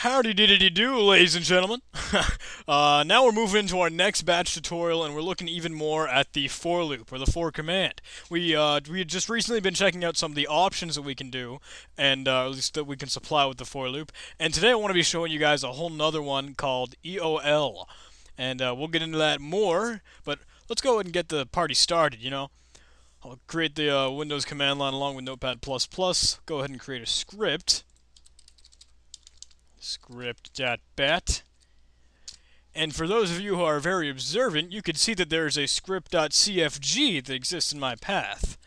Howdy diddy do, ladies and gentlemen. Now we're moving into our next batch tutorial, and we're looking even more at the for loop, or the for command. We had just recently been checking out some of the options that we can do, and at least that we can supply with the for loop. And today I want to be showing you guys a whole nother one called EOL. And we'll get into that more, but let's go ahead and get the party started, I'll create the Windows command line along with Notepad++. Go ahead and create a script. Script.bat. And for those of you who are very observant, you can see that there's a script.cfg that exists in my path.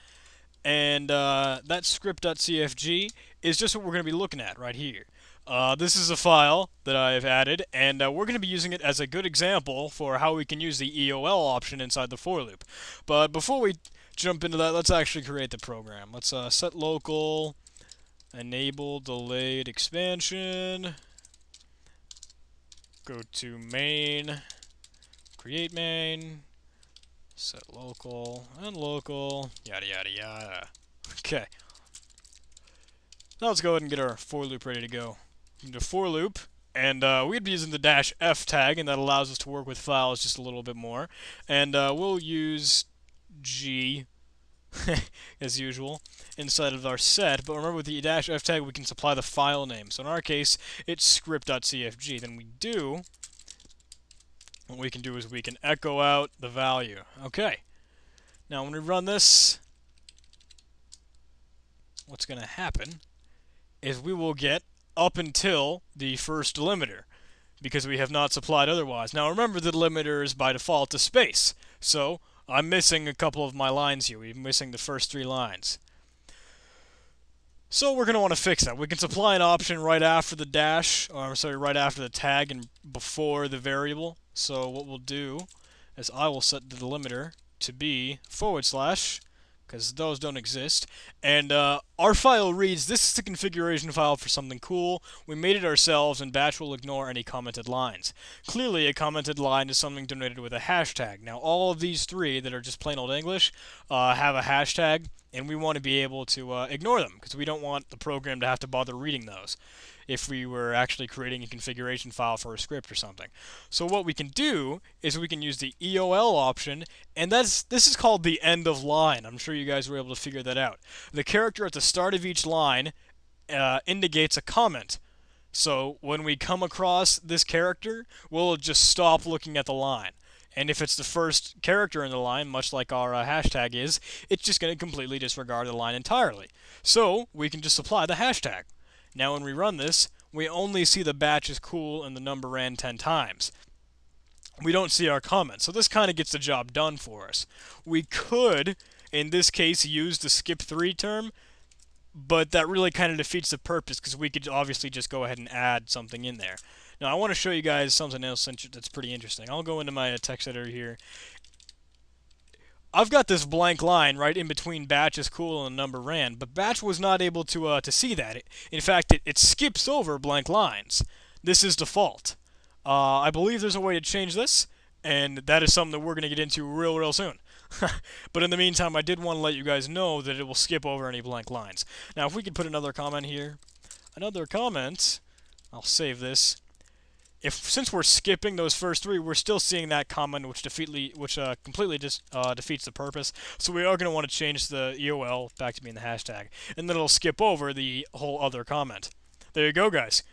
And that script.cfg is just what we're going to be looking at right here. This is a file that I've added, and we're going to be using it as a good example for how we can use the EOL option inside the for loop. But before we jump into that, let's actually create the program. Let's set local, enable delayed expansion, go to main, create main, set local, and local, yada yada yada. Okay. Now let's go ahead and get our for loop ready to go. Into for loop, and we'd be using the -f tag, and that allows us to work with files just a little bit more. And we'll use G as usual inside of our set, but remember with the -f tag we can supply the file name. So in our case it's script.cfg. Then what we can do is we can echo out the value. Okay, now when we run this, what's going to happen is we will get up until the first delimiter, because we have not supplied otherwise. Now remember, the delimiter is by default a space, so I'm missing a couple of my lines here. We're missing the first 3 lines. So we're going to want to fix that. We can supply an option right after the dash, or right after the tag and before the variable. So what we'll do is I will set the delimiter to be /, because those don't exist. And our file reads, this is the configuration file for something cool. We made it ourselves, and Batch will ignore any commented lines. Clearly, a commented line is something denoted with a hashtag. Now, all of these 3 that are just plain old English have a hashtag, and we want to be able to ignore them, because we don't want the program to have to bother reading those if we were actually creating a configuration file for a script or something. So what we can do is we can use the EOL option, and this is called the end of line. I'm sure you guys were able to figure that out. The character at the start of each line indicates a comment. So when we come across this character, we'll just stop looking at the line. And if it's the first character in the line, much like our hashtag is, it's just going to completely disregard the line entirely. So we can just supply the hashtag. Now when we run this, we only see the batch is cool and the number ran 10 times. We don't see our comment, so this kind of gets the job done for us. We could, in this case, use the skip 3 term, but that really kind of defeats the purpose, because we could obviously just go ahead and add something in there. Now I want to show you guys something else that's pretty interesting. I'll go into my text editor here. I've got this blank line right in between batch is cool and number ran, but batch was not able to see that. In fact, it skips over blank lines. This is default. I believe there's a way to change this, and that is something that we're going to get into real soon. But in the meantime, I did want to let you guys know that it will skip over any blank lines. Now, if we could put another comment here. Another comment. I'll save this. Since we're skipping those first 3, we're still seeing that comment, which completely defeats the purpose. So we are going to want to change the EOL back to being the hashtag, and then it'll skip over the whole other comment. There you go, guys.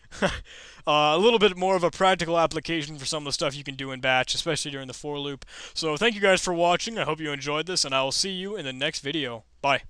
A little bit more of a practical application for some of the stuff you can do in Batch, especially during the for loop. So thank you guys for watching. I hope you enjoyed this, and I will see you in the next video. Bye.